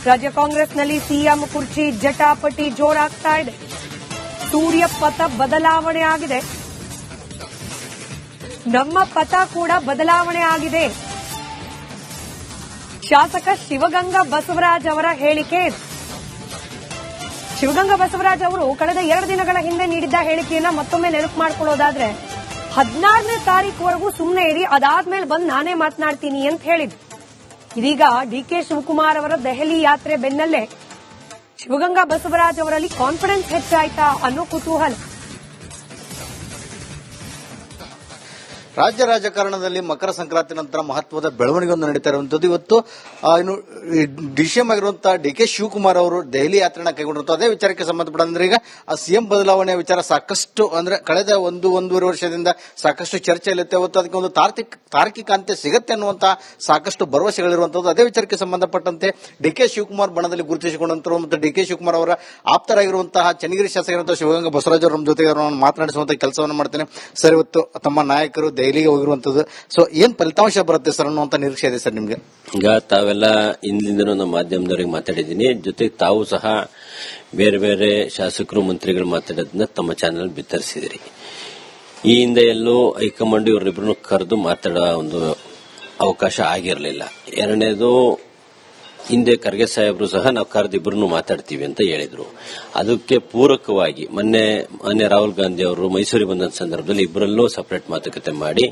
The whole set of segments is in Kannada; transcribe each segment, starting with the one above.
ರಾಜ್ಯ ಕಾಂಗ್ರೆಸ್ನಲ್ಲಿ ಸಿಎಂ ಕುರ್ಚಿ ಜಟಾಪಟಿ ಜೋರಾಗ್ತಾ ಇದೆ. ಸೂರ್ಯ ಪಥ ಬದಲಾವಣೆ ಆಗಿದೆ. ನಮ್ಮ ಪಥ ಕೂಡ ಬದಲಾವಣೆ ಆಗಿದೆ. ಶಾಸಕ ಶಿವಗಂಗಾ ಬಸವರಾಜ್ ಅವರ ಹೇಳಿಕೆ. ಶಿವಗಂಗಾ ಬಸವರಾಜ್ ಅವರು ಕಳೆದ 2 ದಿನಗಳ ಹಿಂದೆ ನೀಡಿದ್ದ ಹೇಳಿಕೆಯನ್ನ ಮತ್ತೊಮ್ಮೆ ನೆನಪು ಮಾಡಿಕೊಳ್ಳೋದಾದ್ರೆ 14ನೇ ತಾರೀಕುವರೆಗೂ ಸುಮ್ಮನೆ ಇರಿ, ಅದಾದ್ಮೇಲೆ ಬಂದು ನಾನೇ ಮಾತನಾಡ್ತೀನಿ ಅಂತ ಹೇಳಿದ್ರು. ಇದೀಗ ಡಿಕೆ ಶಿವಕುಮಾರ್ ಅವರ ದೆಹಲಿ ಯಾತ್ರೆ ಬೆನ್ನಲ್ಲೇ ಶಿವಗಂಗಾ ಬಸವರಾಜ್ ಅವರಲ್ಲಿ ಕಾನ್ಫಿಡೆನ್ಸ್ ಹೆಚ್ಚಾಯ್ತಾ ಅನ್ನೋ ಕುತೂಹಲ. ರಾಜ್ಯ ರಾಜಕಾರಣದಲ್ಲಿ ಮಕರ ಸಂಕ್ರಾಂತಿ ನಂತರ ಮಹತ್ವದ ಬೆಳವಣಿಗೆಯೊಂದು ನಡೀತಾ ಇರುವಂತದ್ದು. ಇವತ್ತು ಇನ್ನು ಡಿಸಿಎಂ ಆಗಿರುವಂತಹ ಡಿಕೆ ಶಿವಕುಮಾರ್ ಅವರು ದೆಹಲಿ ಯಾತ್ರೆನ ಕೈಗೊಂಡಿರುವಂತಹ ಅದೇ ವಿಚಾರಕ್ಕೆ ಸಂಬಂಧಪಟ್ಟಂದ್ರೆ ಈಗ ಆ ಸಿಎಂ ಬದಲಾವಣೆಯ ವಿಚಾರ ಸಾಕಷ್ಟು ಅಂದ್ರೆ ಕಳೆದ ಒಂದೂವರೆ ವರ್ಷದಿಂದ ಸಾಕಷ್ಟು ಚರ್ಚೆ ಇರುತ್ತೆ. ಇವತ್ತು ಅದಕ್ಕೆ ಒಂದು ತಾರ್ಕಿಕ ಅಂತ್ಯ ಸಿಗುತ್ತೆ ಅನ್ನುವಂತಹ ಸಾಕಷ್ಟು ಭರವಸೆಗಳಿರುವಂತದ್ದು. ಅದೇ ವಿಚಾರಕ್ಕೆ ಸಂಬಂಧಪಟ್ಟಂತೆ ಡಿಕೆ ಶಿವಕುಮಾರ್ ಬಣದಲ್ಲಿ ಗುರುತಿಸಿಕೊಂಡಂತರು ಮತ್ತು ಡಿಕೆ ಶಿವಕುಮಾರ್ ಅವರ ಆಪ್ತರಾಗಿರುವಂತಹ ಚನ್ನಗಿರಿ ಶಾಸಕರಂತಹ ಶಿವಗಂಗಾ ಬಸವರಾಜ್ ಅವರ ಜೊತೆಗೆ ಮಾತನಾಡಿಸುವಂತಹ ಕೆಲಸವನ್ನು ಮಾಡ್ತೇನೆ ಸರ್. ಇವತ್ತು ತಮ್ಮ ನಾಯಕರು ದೆಹಲಿಗೆ ಹೋಗಿರುವಂತದ್ದು, ಸೊ ಏನ್ ಫಲಿತಾಂಶ ಬರುತ್ತೆ ಸರ್ ಅನ್ನುವಂತ ನಿರೀಕ್ಷೆ ಇದೆ ಸರ್ ನಿಮ್ಗೆ? ಈಗ ತಾವೆಲ್ಲ ಇಂದಿಂದನೂ ನಮ್ಮ ಮಾಧ್ಯಮದವರಿಗೆ ಮಾತಾಡಿದ್ದೀನಿ, ಜೊತೆಗೆ ತಾವು ಸಹ ಬೇರೆ ಬೇರೆ ಶಾಸಕರು ಮಂತ್ರಿಗಳು ಮಾತಾಡೋದನ್ನ ತಮ್ಮ ಚಾನೆಲ್ ಬಿತ್ತರಿಸಿದಿರಿ. ಈ ಹಿಂದೆ ಎಲ್ಲೂ ಹೈಕಮಾಂಡ್ ಇವರಿಬ್ಬರನ್ನು ಕರೆದು ಮಾತಾಡೋ ಒಂದು ಅವಕಾಶ ಆಗಿರಲಿಲ್ಲ. ಎರಡನೇದು, ಹಿಂದೆ ಖರ್ಗೆ ಸಾಹೇಬರು ಸಹ ನಾವು ಕರೆದಿಬ್ಬರನ್ನು ಮಾತಾಡ್ತೀವಿ ಅಂತ ಹೇಳಿದ್ರು. ಅದಕ್ಕೆ ಪೂರಕವಾಗಿ ಮೊನ್ನೆ ರಾಹುಲ್ ಗಾಂಧಿ ಅವರು ಮೈಸೂರಿಗೆ ಬಂದ ಸಂದರ್ಭದಲ್ಲಿ ಇಬ್ಬರಲ್ಲೂ ಸಪರೇಟ್ ಮಾತುಕತೆ ಮಾಡಿ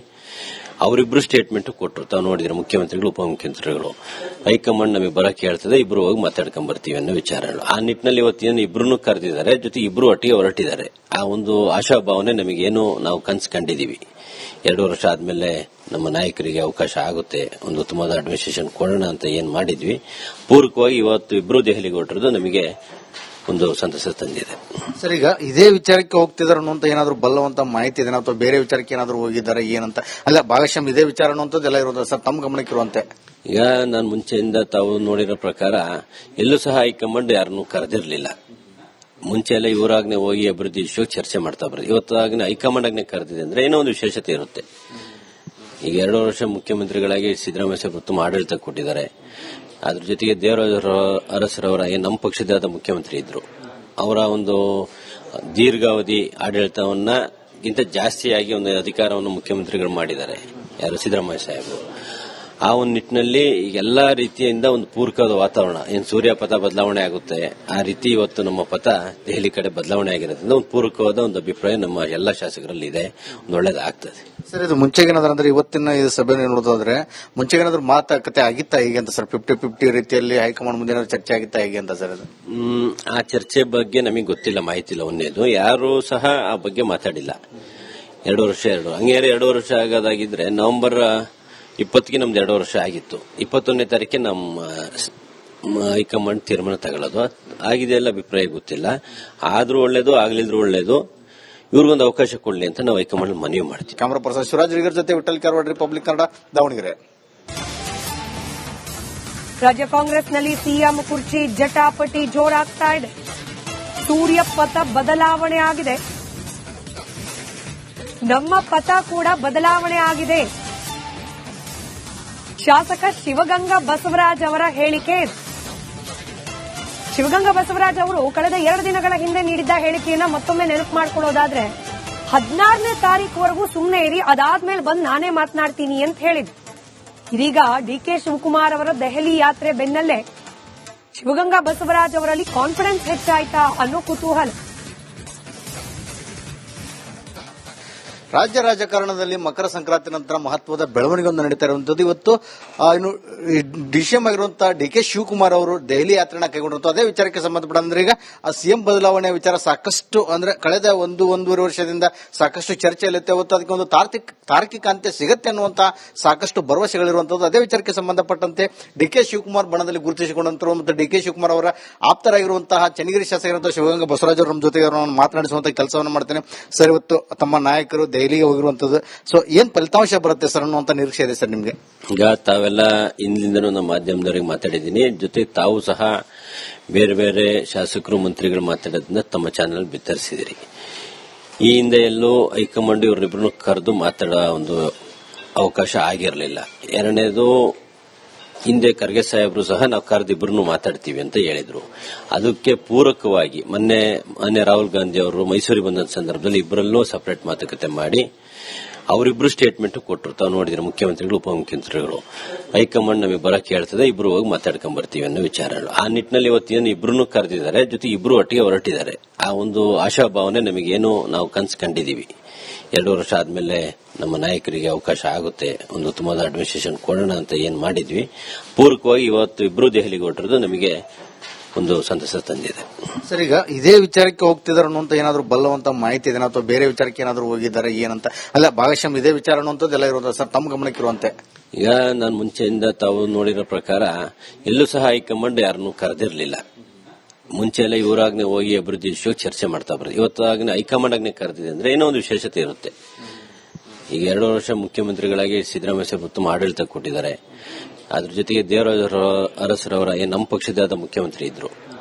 ಅವರಿಬ್ರು ಸ್ಟೇಟ್ಮೆಂಟ್ ಕೊಟ್ಟರು. ತಾವು ನೋಡಿದ್ರೆ ಮುಖ್ಯಮಂತ್ರಿಗಳು ಉಪಮುಖ್ಯಮಂತ್ರಿಗಳು ಹೈಕಮಾಂಡ್ ನಮಗೆ ಬರಕ್ಕೆ ಹೇಳ್ತದೆ, ಇಬ್ರು ಹೋಗಿ ಮಾತಾಡ್ಕೊಂಡ್ ಬರ್ತೀವಿ ಅನ್ನೋ ವಿಚಾರಗಳು. ಆ ನಿಟ್ಟಿನಲ್ಲಿ ಇವತ್ತೇನು ಇಬ್ರು ಕರೆದಿದ್ದಾರೆ, ಜೊತೆ ಇಬ್ರು ಒಟ್ಟಿಗೆ ಹೊರಟಿದ್ದಾರೆ. ಆ ಒಂದು ಆಶಾಭಾವನೆ ನಮಗೇನು ನಾವು ಕನಸು ಕಂಡಿದ್ದೀವಿ. 2 ವರ್ಷ ಆದ್ಮೇಲೆ ನಮ್ಮ ನಾಯಕರಿಗೆ ಅವಕಾಶ ಆಗುತ್ತೆ, ಒಂದು ಉತ್ತಮವಾದ ಅಡ್ಮಿನಿಸ್ಟ್ರೇಷನ್ ಕೊಡೋಣ ಅಂತ ಏನ್ ಮಾಡಿದ್ವಿ, ಪೂರಕವಾಗಿ ಇವತ್ತು ಇಬ್ರು ದೆಹಲಿಗೆ ಹೊರಟಿರೋದು ನಮಗೆ ಒಂದು ಸಂತಸ ತಂದಿದೆ. ಸರ್, ಈಗ ಇದೇ ವಿಚಾರಕ್ಕೆ ಹೋಗ್ತಿದಾರೆ ಅನ್ನುವಂತ ಏನಾದ್ರು ಬಲ್ಲವಂತ ಮಾಹಿತಿ ಇದೆ ಅಥವಾ ಬೇರೆ ವಿಚಾರಕ್ಕೆ ಏನಾದ್ರು ಹೋಗಿದ್ದಾರೆ ಏನಂತ? ಅಲ್ಲ, ಭಾಗಶಃ ಇದೇ ವಿಚಾರ ಅನ್ನುವಂಥದ್ದೆಲ್ಲ ಇರೋದು ಸರ್, ತಮ್ಮ ಗಮನಕ್ಕೆ ಇರುವಂತೆ. ಈಗ ನಾನು ಮುಂಚೆಯಿಂದ ತಾವು ನೋಡಿರೋ ಪ್ರಕಾರ ಎಲ್ಲೂ ಸಹ ಹೈಕಮಾಂಡ್ ಯಾರನ್ನೂ ಕರೆದಿರಲಿಲ್ಲ. ಮುಂಚೆ ಎಲ್ಲ ಇವರಾಗ್ನೆ ಹೋಗಿ ಅಭಿವೃದ್ಧಿ ವಿಷಯಕ್ಕೆ ಚರ್ಚೆ ಮಾಡ್ತಾ ಬರೋದು. ಇವತ್ತಾಗ್ನೆ ಹೈಕಮಾಂಡ್ ಆಗ್ನೆ ಕರೆದಿದೆ ಅಂದ್ರೆ ಏನೋ ಒಂದು ವಿಶೇಷತೆ ಇರುತ್ತೆ. ಈಗ 2 ವರ್ಷ ಮುಖ್ಯಮಂತ್ರಿಗಳಾಗಿ ಸಿದ್ದರಾಮಯ್ಯ ಸಾಹೇಬರು ಉತ್ತಮ ಆಡಳಿತ ಕೊಟ್ಟಿದ್ದಾರೆ. ಅದ್ರ ಜೊತೆಗೆ ದೇವರಾಜ ಅರಸರವರ ನಮ್ಮ ಪಕ್ಷದ ಮುಖ್ಯಮಂತ್ರಿ ಇದ್ರು. ಅವರ ಒಂದು ದೀರ್ಘಾವಧಿ ಆಡಳಿತವನ್ನಗಿಂತ ಜಾಸ್ತಿಯಾಗಿ ಒಂದು ಅಧಿಕಾರವನ್ನು ಮುಖ್ಯಮಂತ್ರಿಗಳು ಮಾಡಿದ್ದಾರೆ, ಯಾರು ಸಿದ್ದರಾಮಯ್ಯ ಸಾಹೇಬರು. ಆ ಒಂದು ನಿಟ್ಟಿನಲ್ಲಿ ಎಲ್ಲಾ ರೀತಿಯಿಂದ ಒಂದು ಪೂರಕವಾದ ವಾತಾವರಣ, ಏನ್ ಸೂರ್ಯ ಪಥ ಬದಲಾವಣೆ ಆಗುತ್ತೆ ಆ ರೀತಿ ಇವತ್ತು ನಮ್ಮ ಪಥ ದೆಹಲಿ ಕಡೆ ಬದಲಾವಣೆ ಆಗಿರೋದ್ರಿಂದ ಒಂದು ಪೂರಕವಾದ ಒಂದು ಅಭಿಪ್ರಾಯ ನಮ್ಮ ಎಲ್ಲಾ ಶಾಸಕರಲ್ಲಿ ಇದೆ. ಒಂದು ಒಳ್ಳೇದಾಗ್ತದೆ ಸರ್. ಇದು ಮುಂಚೆಗೇನಾದ್ರೂ ಅಂದ್ರೆ ಇವತ್ತಿನ ಸಭೆ ನೋಡೋದಾದ್ರೆ ಮುಂಚೆಗೇನಾದ್ರೂ ಮಾತುಕತೆ ಆಗಿತ್ತಾ ಹೀಗೆ ಅಂತ ಸರ್? 50-50 ರೀತಿಯಲ್ಲಿ ಹೈಕಮಾಂಡ್ ಮುಂದೆ ಚರ್ಚೆ ಆಗಿತ್ತಾ ಹೇಗೆ ಅಂತ ಸರ್? ಅದು ಆ ಚರ್ಚೆ ಬಗ್ಗೆ ನಮಗೆ ಗೊತ್ತಿಲ್ಲ, ಮಾಹಿತಿ ಇಲ್ಲ. ಒಂದೇದು, ಯಾರು ಸಹ ಆ ಬಗ್ಗೆ ಮಾತಾಡಿಲ್ಲ. 2 ವರ್ಷ ಹಂಗೆ 2 ವರ್ಷ ಆಗೋದಾಗಿದ್ರೆ ನವೆಂಬರ್ 20ಗೆ ನಮ್ದು 2 ವರ್ಷ ಆಗಿತ್ತು. 21ನೇ ತಾರೀಕಿಗೆ ನಮ್ಮ ಹೈಕಮಾಂಡ್ ತೀರ್ಮಾನ ತಗೊಳ್ಳೋದು ಆಗಿದೆಯಲ್ಲ, ಅಭಿಪ್ರಾಯ ಗೊತ್ತಿಲ್ಲ. ಆದ್ರೂ ಒಳ್ಳೇದು, ಆಗ್ಲಿದ್ರು ಒಳ್ಳೇದು, ಇವ್ರಿಗೊಂದು ಅವಕಾಶ ಕೊಡ್ಲಿ ಅಂತ ನಾವು ಹೈಕಮಾಂಡ್ ಮನವಿ ಮಾಡ್ತೀವಿ. ಕ್ಯಾಮರಾ ಪರ್ಸನ್ ಶಿವರಾಜ್ ರಿಗರ್ ಜೊತೆ ವಿಠಲ್ ಕಾರವಾಡ, ರಿಪಬ್ಲಿಕ್ ಕನ್ನಡ, ದಾವಣಗೆರೆ. ರಾಜ್ಯ ಕಾಂಗ್ರೆಸ್ನಲ್ಲಿ ಸಿಎಂ ಕುರ್ಚಿ ಜಟಾಪಟಿ ಜೋರಾಗ್ತಾ ಇದೆ. ಸೂರ್ಯ ಪಥ ಬದಲಾವಣೆ ಆಗಿದೆ. ನಮ್ಮ ಪಥ ಕೂಡ ಬದಲಾವಣೆ ಆಗಿದೆ. ಶಾಸಕ ಶಿವಗಂಗಾ ಬಸವರಾಜ್ ಅವರ ಹೇಳಿಕೆ. ಶಿವಗಂಗಾ ಬಸವರಾಜ್ ಅವರು ಕಳೆದ 2 ದಿನಗಳ ಹಿಂದೆ ನೀಡಿದ್ದ ಹೇಳಿಕೆಯನ್ನ ಮತ್ತೊಮ್ಮೆ ನೆನಪು ಮಾಡಿಕೊಳ್ಳೋದಾದ್ರೆ 14ನೇ ತಾರೀಕುವರೆಗೂ ಸುಮ್ಮನೆ ಇರಿ, ಅದಾದ್ಮೇಲೆ ಬಂದು ನಾನೇ ಮಾತನಾಡ್ತೀನಿ ಅಂತ ಹೇಳಿದ್ರು. ಇದೀಗ ಡಿಕೆ ಶಿವಕುಮಾರ್ ಅವರ ದೆಹಲಿ ಯಾತ್ರೆ ಬೆನ್ನಲ್ಲೇ ಶಿವಗಂಗಾ ಬಸವರಾಜ್ ಅವರಲ್ಲಿ ಕಾನ್ಫಿಡೆನ್ಸ್ ಹೆಚ್ಚಾಯ್ತಾ ಅನ್ನೋ ಕುತೂಹಲ. ರಾಜ್ಯ ರಾಜಕಾರಣದಲ್ಲಿ ಮಕರ ಸಂಕ್ರಾಂತಿ ನಂತರ ಮಹತ್ವದ ಬೆಳವಣಿಗೆಯೊಂದು ನಡೀತಾ ಇರುವಂತದ್ದು. ಇವತ್ತು ಇನ್ನು ಡಿಸಿಎಂ ಆಗಿರುವಂತಹ ಡಿಕೆ ಶಿವಕುಮಾರ್ ಅವರು ದೆಹಲಿ ಯಾತ್ರೆನ ಕೈಗೊಂಡಿರುವಂತಹ ಅದೇ ವಿಚಾರಕ್ಕೆ ಸಂಬಂಧಪಟ್ಟಂದ್ರೆ ಈಗ ಆ ಸಿಎಂ ಬದಲಾವಣೆಯ ವಿಚಾರ ಸಾಕಷ್ಟು ಅಂದ್ರೆ ಕಳೆದ ಒಂದೂವರೆ ವರ್ಷದಿಂದ ಸಾಕಷ್ಟು ಚರ್ಚೆ ಇರುತ್ತೆ. ಇವತ್ತು ಅದಕ್ಕೆ ಒಂದು ತಾರ್ಕಿಕ ಅಂತ್ಯ ಸಿಗುತ್ತೆ ಅನ್ನುವಂತಹ ಸಾಕಷ್ಟು ಭರವಸೆಗಳಿರುವಂತದ್ದು. ಅದೇ ವಿಚಾರಕ್ಕೆ ಸಂಬಂಧಪಟ್ಟಂತೆ ಡಿಕೆ ಶಿವಕುಮಾರ್ ಬಣದಲ್ಲಿ ಗುರುತಿಸಿಕೊಂಡಂತರು ಮತ್ತು ಡಿಕೆ ಶಿವಕುಮಾರ್ ಅವರ ಆಪ್ತರಾಗಿರುವಂತಹ ಚನ್ನಗಿರಿ ಶಾಸಕರಂತಹ ಶಿವಗಂಗಾ ಬಸವರಾಜ್ ಅವರ ಜೊತೆಗೆ ಮಾತನಾಡಿಸುವಂತಹ ಕೆಲಸವನ್ನು ಮಾಡ್ತೇನೆ ಸರ್. ಇವತ್ತು ತಮ್ಮ ನಾಯಕರು ದೆಹಲಿಗೆ ಹೋಗಿರುವಂತದ್ದು, ಸೊ ಏನ್ ಫಲಿತಾಂಶ ಬರುತ್ತೆ ಸರ್ ಅನ್ನುವಂತ ನಿರೀಕ್ಷೆ ಇದೆ ಸರ್ ನಿಮ್ಗೆ? ಈಗ ತಾವೆಲ್ಲ ಇಂದಿಂದನೂ ನಮ್ಮ ಮಾಧ್ಯಮದವರಿಗೆ ಮಾತಾಡಿದ್ದೀನಿ, ಜೊತೆಗೆ ತಾವು ಸಹ ಬೇರೆ ಬೇರೆ ಶಾಸಕರು ಮಂತ್ರಿಗಳು ಮಾತಾಡೋದನ್ನ ತಮ್ಮ ಚಾನೆಲ್ ಬಿತ್ತರಿಸಿದಿರಿ. ಈ ಹಿಂದೆ ಎಲ್ಲೂ ಹೈಕಮಾಂಡ್ ಇವರಿಬ್ಬರನ್ನು ಕರೆದು ಮಾತಾಡೋ ಒಂದು ಅವಕಾಶ ಆಗಿರಲಿಲ್ಲ. ಎರಡನೇದು, ಹಿಂದೆ ಖರ್ಗೆ ಸಾಹೇಬರು ಸಹ ನಾವು ಕರೆದಿಬ್ಬರನ್ನು ಮಾತಾಡ್ತೀವಿ ಅಂತ ಹೇಳಿದ್ರು. ಅದಕ್ಕೆ ಪೂರಕವಾಗಿ ಮೊನ್ನೆ ರಾಹುಲ್ ಗಾಂಧಿ ಅವರು ಮೈಸೂರಿಗೆ ಬಂದ ಸಂದರ್ಭದಲ್ಲಿ ಇಬ್ಬರಲ್ಲೂ ಸಪರೇಟ್ ಮಾತುಕತೆ ಮಾಡಿ ಅವರಿಬ್ರು ಸ್ಟೇಟ್ಮೆಂಟ್ ಕೊಟ್ಟರು. ತಾವು ನೋಡಿದ್ರೆ ಮುಖ್ಯಮಂತ್ರಿಗಳು ಉಪಮುಖ್ಯಮಂತ್ರಿಗಳು ಹೈಕಮಾಂಡ್ ನಮಗೆ ಬರಕ್ಕೆ ಹೇಳ್ತದೆ, ಇಬ್ರು ಹೋಗಿ ಮಾತಾಡ್ಕೊಂಡ್ ಬರ್ತೀವಿ ಅನ್ನೋ ವಿಚಾರಗಳು. ಆ ನಿಟ್ಟಿನಲ್ಲಿ ಇವತ್ತೇನು ಇಬ್ರು ಕರೆದಿದ್ದಾರೆ, ಜೊತೆ ಇಬ್ರು ಒಟ್ಟಿಗೆ ಹೊರಟಿದ್ದಾರೆ. ಆ ಒಂದು ಆಶಾಭಾವನೆ ನಮಗೇನು ನಾವು ಕನಸು ಕಂಡಿದ್ದೀವಿ. 2 ವರ್ಷ ಆದ್ಮೇಲೆ ನಮ್ಮ ನಾಯಕರಿಗೆ ಅವಕಾಶ ಆಗುತ್ತೆ, ಒಂದು ಉತ್ತಮವಾದ ಅಡ್ಮಿನಿಸ್ಟ್ರೇಷನ್ ಕೊಡೋಣ ಅಂತ ಏನ್ ಮಾಡಿದ್ವಿ, ಪೂರಕವಾಗಿ ಇವತ್ತು ಇಬ್ರು ದೆಹಲಿಗೆ ಹೊರಟಿರೋದು ನಮಗೆ ಒಂದು ಸಂತಸ ತಂದಿದೆ. ಸರ್, ಈಗ ಇದೇ ವಿಚಾರಕ್ಕೆ ಹೋಗ್ತಿದಾರೆ ಅನ್ನುವಂತ ಏನಾದ್ರು ಬಲ್ಲವಂತ ಮಾಹಿತಿ ಇದೆ ಅಥವಾ ಬೇರೆ ವಿಚಾರಕ್ಕೆ ಏನಾದ್ರು ಹೋಗಿದ್ದಾರೆ ಏನಂತ? ಅಲ್ಲ, ಭಾಗಶಃ ಇದೇ ವಿಚಾರ ಅನ್ನುವಂಥದ್ದೆಲ್ಲ ಇರೋದು ಸರ್, ತಮ್ಮ ಗಮನಕ್ಕೆ ಇರುವಂತೆ. ಈಗ ನಾನು ಮುಂಚೆಯಿಂದ ತಾವು ನೋಡಿರೋ ಪ್ರಕಾರ ಎಲ್ಲೂ ಸಹ ಹೈಕಮಾಂಡ್ ಯಾರನ್ನೂ ಕರೆದಿರಲಿಲ್ಲ. ಮುಂಚೆ ಎಲ್ಲ ಇವರಾಗ್ನೆ ಹೋಗಿ ಅಭಿವೃದ್ಧಿ ವಿಷಯಕ್ಕೆ ಚರ್ಚೆ ಮಾಡ್ತಾ ಬರೋದು. ಇವತ್ತಾಗ್ನೆ ಹೈಕಮಾಂಡ್ ಆಗ್ನೆ ಕರೆದಿದೆ ಅಂದ್ರೆ ಏನೋ ಒಂದು ವಿಶೇಷತೆ ಇರುತ್ತೆ. ಈಗ 2 ವರ್ಷ ಮುಖ್ಯಮಂತ್ರಿಗಳಾಗಿ ಸಿದ್ದರಾಮಯ್ಯ ಸಾಹೇಬ್ ಉತ್ತಮ ಆಡಳಿತ ಕೊಟ್ಟಿದ್ದಾರೆ. ಅದ್ರ ಜೊತೆಗೆ ದೇವರಾಜ ಅರಸರವರ ನಮ್ಮ ಪಕ್ಷದ ಮುಖ್ಯಮಂತ್ರಿ ಇದ್ರು,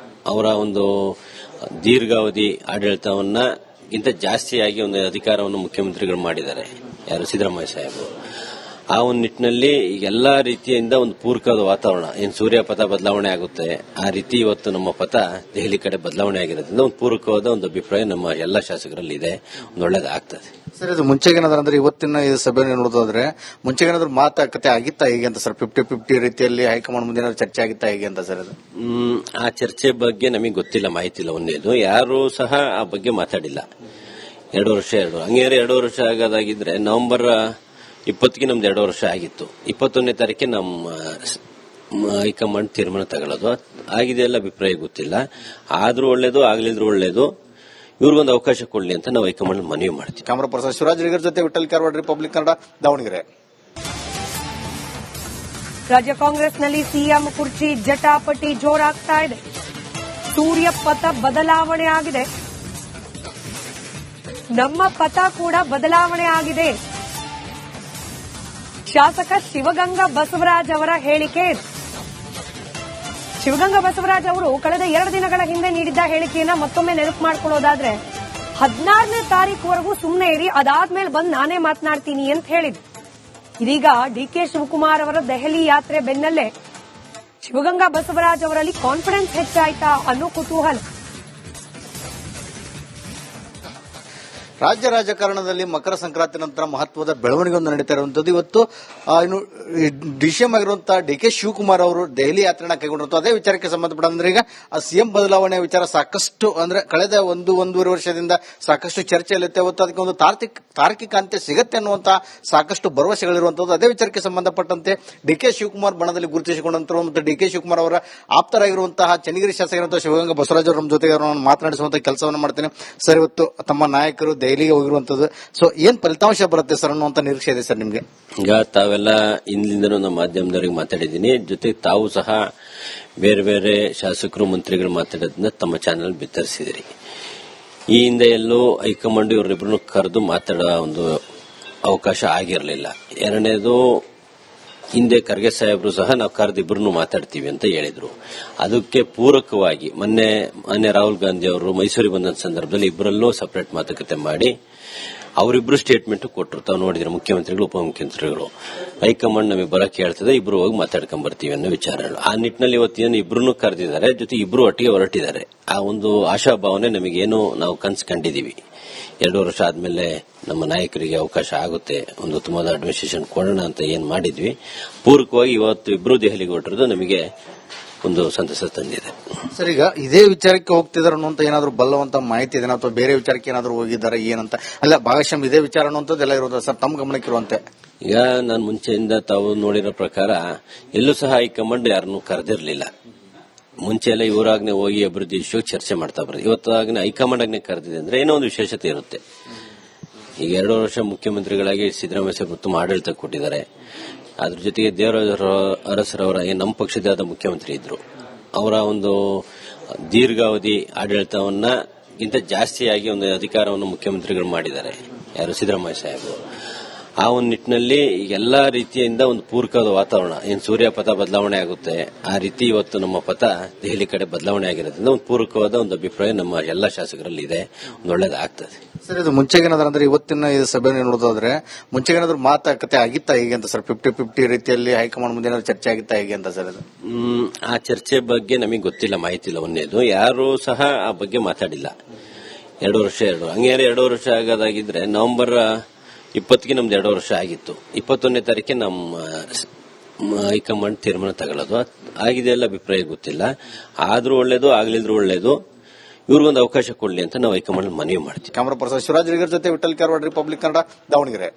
ಅವರ ಒಂದು ದೀರ್ಘಾವಧಿ ಆಡಳಿತವನ್ನ ಗಿಂತ ಜಾಸ್ತಿಯಾಗಿ ಒಂದು ಅಧಿಕಾರವನ್ನು ಮುಖ್ಯಮಂತ್ರಿಗಳು ಮಾಡಿದ್ದಾರೆ, ಯಾರು ಸಿದ್ದರಾಮಯ್ಯ ಸಾಹೇಬರು. ಆ ಒಂದು ನಿಟ್ಟಿನಲ್ಲಿ ಎಲ್ಲಾ ರೀತಿಯಿಂದ ಒಂದು ಪೂರಕವಾದ ವಾತಾವರಣ, ಏನ್ ಸೂರ್ಯ ಪಥ ಬದಲಾವಣೆ ಆಗುತ್ತೆ ಆ ರೀತಿ ಇವತ್ತು ನಮ್ಮ ಪಥ ದೆಹಲಿ ಕಡೆ ಬದಲಾವಣೆ ಆಗಿರೋದ್ರಿಂದ ಒಂದು ಪೂರಕವಾದ ಒಂದು ಅಭಿಪ್ರಾಯ ನಮ್ಮ ಎಲ್ಲಾ ಶಾಸಕರಲ್ಲಿ ಇದೆ, ಒಂದು ಒಳ್ಳೇದಾಗ್ತದೆ. ಸರ್, ಇದು ಮುಂಚೆಗೇನಾದ್ರು ಅಂದ್ರೆ ಇವತ್ತಿನ ಈ ಸಭೆ ನೋಡೋದಾದ್ರೆ ಮುಂಚೆಗೇನಾದ್ರು ಮಾತುಕತೆ ಆಗಿತ್ತಾ ಹೇಗೆ ಅಂತ ಸರ್? 50-50 ರೀತಿಯಲ್ಲಿ ಹೈಕಮಾಂಡ್ ಮುಂದೆ ಚರ್ಚೆ ಆಗಿತ್ತಾ ಹೇಗೆ ಅಂತ ಸರ್? ಅದು ಆ ಚರ್ಚೆ ಬಗ್ಗೆ ನಮಗೆ ಗೊತ್ತಿಲ್ಲ, ಮಾಹಿತಿ ಇಲ್ಲ. ಒಂದೇದು ಯಾರು ಸಹ ಆ ಬಗ್ಗೆ ಮಾತಾಡಿಲ್ಲ. 2 ವರ್ಷ ಹಂಗೇರೆ 2 ವರ್ಷ ಆಗೋದಾಗಿದ್ರೆ ನವೆಂಬರ್ 20ಗೆ ನಮ್ದು 2 ವರ್ಷ ಆಗಿತ್ತು. 21ನೇ ತಾರೀಕಿಗೆ ನಮ್ಮ ಹೈಕಮಾಂಡ್ ತೀರ್ಮಾನ ತಗೊಳ್ಳೋದು ಆಗಿದೆಯಲ್ಲ, ಅಭಿಪ್ರಾಯ ಗೊತ್ತಿಲ್ಲ. ಆದ್ರೂ ಒಳ್ಳೇದು, ಆಗ್ಲಿದ್ರು ಒಳ್ಳೇದು, ಇವ್ರಿಗೊಂದು ಅವಕಾಶ ಕೊಡ್ಲಿ ಅಂತ ನಾವು ಹೈಕಮಾಂಡ್ ಮನವಿ ಮಾಡ್ತೀವಿ. ಕ್ಯಾಮರಾ ಪರ್ಸನ್ ಶಿವರಾಜ್ ರಿಗರ್ ಜೊತೆ ವಿಠಲ್ ಕಾರ್ವಾಡ್, ರಿಪಬ್ಲಿಕ್ ಕನ್ನಡ, ದಾವಣಗೆರೆ. ರಾಜ್ಯ ಕಾಂಗ್ರೆಸ್ನಲ್ಲಿ ಸಿಎಂ ಕುರ್ಚಿ ಜಟಾಪಟಿ ಜೋರಾಗ್ತಾ ಇದೆ. ಸೂರ್ಯ ಪಥ ಬದಲಾವಣೆ ಆಗಿದೆ, ನಮ್ಮ ಪಥ ಕೂಡ ಬದಲಾವಣೆ ಆಗಿದೆ. ಶಾಸಕ ಶಿವಗಂಗಾ ಬಸವರಾಜ್ ಅವರ ಹೇಳಿಕೆ. ಶಿವಗಂಗಾ ಬಸವರಾಜ್ ಅವರು ಕಳೆದ 2 ದಿನಗಳ ಹಿಂದೆ ನೀಡಿದ್ದ ಹೇಳಿಕೆಯನ್ನ ಮತ್ತೊಮ್ಮೆ ನೆನಪು ಮಾಡಿಕೊಳ್ಳೋದಾದ್ರೆ 16ನೇ ತಾರೀಕುವರೆಗೂ ಸುಮ್ಮನೆ ಇರಿ, ಅದಾದ್ಮೇಲೆ ಬಂದು ನಾನೇ ಮಾತನಾಡ್ತೀನಿ ಅಂತ ಹೇಳಿದ್ರು. ಇದೀಗ ಡಿಕೆ ಶಿವಕುಮಾರ್ ಅವರ ದೆಹಲಿ ಯಾತ್ರೆ ಬೆನ್ನಲ್ಲೇ ಶಿವಗಂಗಾ ಬಸವರಾಜ್ ಅವರಲ್ಲಿ ಕಾನ್ಫಿಡೆನ್ಸ್ ಹೆಚ್ಚಾಯ್ತಾ ಅನ್ನೋ ಕುತೂಹಲ. ರಾಜ್ಯ ರಾಜಕಾರಣದಲ್ಲಿ ಮಕರ ಸಂಕ್ರಾಂತಿ ನಂತರ ಮಹತ್ವದ ಬೆಳವಣಿಗೆಯೊಂದು ನಡೀತಾ ಇರುವಂತದ್ದು. ಇವತ್ತು ಇನ್ನು ಡಿಸಿಎಂ ಆಗಿರುವಂತಹ ಡಿಕೆ ಶಿವಕುಮಾರ್ ಅವರು ದೆಹಲಿ ಯಾತ್ರೆನ ಕೈಗೊಂಡಿರುವಂತಹ ಅದೇ ವಿಚಾರಕ್ಕೆ ಸಂಬಂಧಪಟ್ಟಂದ್ರೆ ಈಗ ಆ ಸಿಎಂ ಬದಲಾವಣೆ ವಿಚಾರ ಸಾಕಷ್ಟು ಅಂದ್ರೆ ಕಳೆದ 1-1.5 ವರ್ಷದಿಂದ ಸಾಕಷ್ಟು ಚರ್ಚೆಯಲ್ಲಿರುತ್ತೆ. ಇವತ್ತು ಅದಕ್ಕೆ ಒಂದು ತಾರ್ಕಿಕ ಅಂತ್ಯ ಸಿಗತ್ತೆ ಅನ್ನುವಂತಹ ಸಾಕಷ್ಟು ಭರವಸೆಗಳಿರುವಂತದ್ದು. ಅದೇ ವಿಚಾರಕ್ಕೆ ಸಂಬಂಧಪಟ್ಟಂತೆ ಡಿಕೆ ಶಿವಕುಮಾರ್ ಬಣದಲ್ಲಿ ಗುರುತಿಸಿಕೊಂಡಂತರು ಮತ್ತು ಡಿಕೆ ಶಿವಕುಮಾರ್ ಅವರ ಆಪ್ತರಾಗಿರುವಂತಹ ಚನ್ನಗಿರಿ ಶಾಸಕರಂತಹ ಶಿವಗಂಗಾ ಬಸವರಾಜ್ ಅವರು ನಮ್ಮ ಜೊತೆಗೆ ಅವರನ್ನು ಮಾತನಾಡಿಸುವಂತಹ ಕೆಲಸವನ್ನು ಮಾಡ್ತೇನೆ. ಸರ್, ಇವತ್ತು ತಮ್ಮ ನಾಯಕರು ದೆಹಲಿಗೆ ಹೋಗಿರುವಂತದ್ದು, ಸೊ ಏನ್ ಫಲಿತಾಂಶ ಬರುತ್ತೆ ಸರ್ ಅನ್ನುವಂತ ನಿರೀಕ್ಷೆ ಇದೆ ಸರ್ ನಿಮ್ಗೆ? ಈಗ ತಾವೆಲ್ಲ ಹಿಂದಿಂದನೂ ನಮ್ಮ ಮಾಧ್ಯಮದವರಿಗೆ ಮಾತಾಡಿದ್ದೀನಿ, ಜೊತೆಗೆ ತಾವು ಸಹ ಬೇರೆ ಬೇರೆ ಶಾಸಕರು ಮಂತ್ರಿಗಳು ಮಾತಾಡೋದನ್ನ ತಮ್ಮ ಚಾನೆಲ್ ಬಿತ್ತರಿಸಿದಿರಿ. ಈ ಹಿಂದೆ ಎಲ್ಲೂ ಹೈಕಮಾಂಡ್ ಇವರಿಬ್ಬರನ್ನು ಕರೆದು ಮಾತಾಡೋ ಒಂದು ಅವಕಾಶ ಆಗಿರಲಿಲ್ಲ. ಎರಡನೇದು, ಹಿಂದೆ ಖರ್ಗೆ ಸಾಹೇಬರು ಸಹ ನಾವು ಕರೆದಿಬ್ಬರನ್ನು ಮಾತಾಡ್ತೀವಿ ಅಂತ ಹೇಳಿದ್ರು. ಅದಕ್ಕೆ ಪೂರಕವಾಗಿ ಮೊನ್ನೆ ರಾಹುಲ್ ಗಾಂಧಿ ಅವರು ಮೈಸೂರಿಗೆ ಬಂದ ಸಂದರ್ಭದಲ್ಲಿ ಇಬ್ಬರಲ್ಲೂ ಸಪರೇಟ್ ಮಾತುಕತೆ ಮಾಡಿ ಅವರಿಬ್ರು ಸ್ಟೇಟ್ಮೆಂಟ್ ಕೊಟ್ಟರು. ತಾವು ನೋಡಿದ್ರೆ ಮುಖ್ಯಮಂತ್ರಿಗಳು ಉಪಮುಖ್ಯಮಂತ್ರಿಗಳು ಹೈಕಮಾಂಡ್ ನಮಗೆ ಬರಕ್ಕೆ ಹೇಳ್ತದೆ, ಇಬ್ರು ಹೋಗಿ ಮಾತಾಡ್ಕೊಂಡ್ ಬರ್ತೀವಿ ಅನ್ನೋ ವಿಚಾರಗಳು. ಆ ನಿಟ್ಟಿನಲ್ಲಿ ಇವತ್ತೇನು ಇಬ್ರು ಕರೆದಿದ್ದಾರೆ, ಜೊತೆ ಇಬ್ರು ಒಟ್ಟಿಗೆ ಹೊರಟಿದ್ದಾರೆ. ಆ ಒಂದು ಆಶಾಭಾವನೆ ನಮಗೇನು ನಾವು ಕನಸು ಕಂಡಿದ್ದೀವಿ. 2 ವರ್ಷ ಆದ್ಮೇಲೆ ನಮ್ಮ ನಾಯಕರಿಗೆ ಅವಕಾಶ ಆಗುತ್ತೆ, ಒಂದು ಉತ್ತಮವಾದ ಅಡ್ಮಿನಿಸ್ಟ್ರೇಷನ್ ಕೊಡೋಣ ಅಂತ ಏನ್ ಮಾಡಿದ್ವಿ, ಪೂರಕವಾಗಿ ಇವತ್ತು ಇಬ್ರು ದೆಹಲಿಗೆ ಹೊರಟಿರೋದು ನಮಗೆ ಒಂದು ಸಂತಸ ತಂದಿದೆ. ಸರ್, ಈಗ ಇದೇ ವಿಚಾರಕ್ಕೆ ಹೋಗ್ತಿದಾರೆ ಅನ್ನುವಂತ ಏನಾದ್ರು ಬಲ್ಲವಂತ ಮಾಹಿತಿ ಇದೆ ಅಥವಾ ಬೇರೆ ವಿಚಾರಕ್ಕೆ ಏನಾದ್ರು ಹೋಗಿದ್ದಾರೆ ಏನಂತ? ಅಲ್ಲ, ಭಾಗಶಃ ಇದೇ ವಿಚಾರ ಅನ್ನುವಂಥದ್ದೆಲ್ಲ ಇರೋದು ಸರ್, ತಮ್ಮ ಗಮನಕ್ಕೆ ಇರುವಂತೆ. ಈಗ ನಾನು ಮುಂಚೆಯಿಂದ ತಾವು ನೋಡಿರೋ ಪ್ರಕಾರ ಎಲ್ಲೂ ಸಹ ಹೈಕಮಾಂಡ್ ಯಾರನ್ನೂ ಕರೆದಿರಲಿಲ್ಲ. ಮುಂಚೆ ಎಲ್ಲ ಇವರಾಗ್ನೆ ಹೋಗಿ ಅಭಿವೃದ್ಧಿ ವಿಷಯಕ್ಕೆ ಚರ್ಚೆ ಮಾಡ್ತಾ ಬರೋದು. ಇವತ್ತಾಗ್ನೆ ಹೈಕಮಾಂಡ್ ಆಗ್ನೆ ಕರೆದಿದೆ ಅಂದ್ರೆ ಏನೋ ಒಂದು ವಿಶೇಷತೆ ಇರುತ್ತೆ. ಈಗ 2 ವರ್ಷ ಮುಖ್ಯಮಂತ್ರಿಗಳಾಗಿ ಸಿದ್ದರಾಮಯ್ಯ ಸಾಹೇಬ್ ಉತ್ತಮ ಆಡಳಿತ ಕೊಟ್ಟಿದ್ದಾರೆ. ಅದ್ರ ಜೊತೆಗೆ ದೇವರಾಜ ಅರಸರವರ ನಮ್ಮ ಪಕ್ಷದ ಮುಖ್ಯಮಂತ್ರಿ ಇದ್ರು, ಅವರ ಒಂದು ದೀರ್ಘಾವಧಿ ಆಡಳಿತವನ್ನ ಗಿಂತ ಜಾಸ್ತಿಯಾಗಿ ಒಂದು ಅಧಿಕಾರವನ್ನು ಮುಖ್ಯಮಂತ್ರಿಗಳು ಮಾಡಿದ್ದಾರೆ, ಯಾರು ಸಿದ್ದರಾಮಯ್ಯ ಸಾಹೇಬರು. ಆ ಒಂದು ನಿಟ್ಟಿನಲ್ಲಿ ಎಲ್ಲಾ ರೀತಿಯಿಂದ ಒಂದು ಪೂರಕವಾದ ವಾತಾವರಣ ಏನು ಸೂರ್ಯ ಪಥ ಬದಲಾವಣೆ ಆಗುತ್ತೆ ಆ ರೀತಿ ಇವತ್ತು ನಮ್ಮ ಪಥ ದೆಹಲಿ ಕಡೆ ಬದಲಾವಣೆ ಆಗಿರೋದ್ರಿಂದ ಒಂದು ಪೂರಕವಾದ ಒಂದು ಅಭಿಪ್ರಾಯ ನಮ್ಮ ಎಲ್ಲಾ ಶಾಸಕರಲ್ಲಿ ಇದೆ, ಒಂದು ಒಳ್ಳೇದಾಗ್ತದೆ. ಸರ್, ಇದು ಮುಂಚೆಗೇನಾದ್ರೂ ಅಂದ್ರೆ ಇವತ್ತಿನ ಈ ಸಭೆಯನ್ನು ನೋಡೋದಾದ್ರೆ ಮುಂಚೆಗೇನಾದ್ರೂ ಮಾತುಕತೆ ಆಗಿತ್ತಾ ಹೇಗೆ ಅಂತ ಸರ್? 50-50 ರೀತಿಯಲ್ಲಿ ಹೈಕಮಾಂಡ್ ಮುಂದೆ ಏನಾದ್ರು ಚರ್ಚೆ ಆಗಿತ್ತಾ ಹೇಗೆ ಅಂತ ಸರ್? ಅದು ಆ ಚರ್ಚೆ ಬಗ್ಗೆ ನಮಗೆ ಗೊತ್ತಿಲ್ಲ, ಮಾಹಿತಿ ಇಲ್ಲ. ಒಂದೇದು ಯಾರು ಸಹ ಆ ಬಗ್ಗೆ ಮಾತಾಡಿಲ್ಲ. 2 ವರ್ಷ ಹಂಗೆ 2 ವರ್ಷ ಆಗೋದಾಗಿದ್ರೆ ನವೆಂಬರ್ 20ಗೆ ನಮ್ದು 2 ವರ್ಷ ಆಗಿತ್ತು. 21ನೇ ತಾರೀಕೆ ನಮ್ಮ ಹೈಕಮಾಂಡ್ ತೀರ್ಮಾನ ತಗೊಳ್ಳೋದು ಆಗಿದೆಯಲ್ಲ ಅಭಿಪ್ರಾಯ ಗೊತ್ತಿಲ್ಲ. ಆದ್ರೂ ಒಳ್ಳೇದು ಆಗ್ಲಿದ್ರು ಒಳ್ಳೇದು, ಇವ್ರಿಗೊಂದು ಅವಕಾಶ ಕೊಡ್ಲಿ ಅಂತ ನಾವು ಹೈಕಮಾಂಡ್ ಮನವಿ ಮಾಡ್ತೀವಿ. ಕ್ಯಾಮರಾ ಪರ್ಸನ್ ಶಿವರಾಜ್ ಜೊತೆ ವಿಠಲ್ ಕಾರ್ವಾಡ್, ರಿಪಬ್ಲಿಕ್ ಕನ್ನಡ, ದಾವಣಗೆರೆ.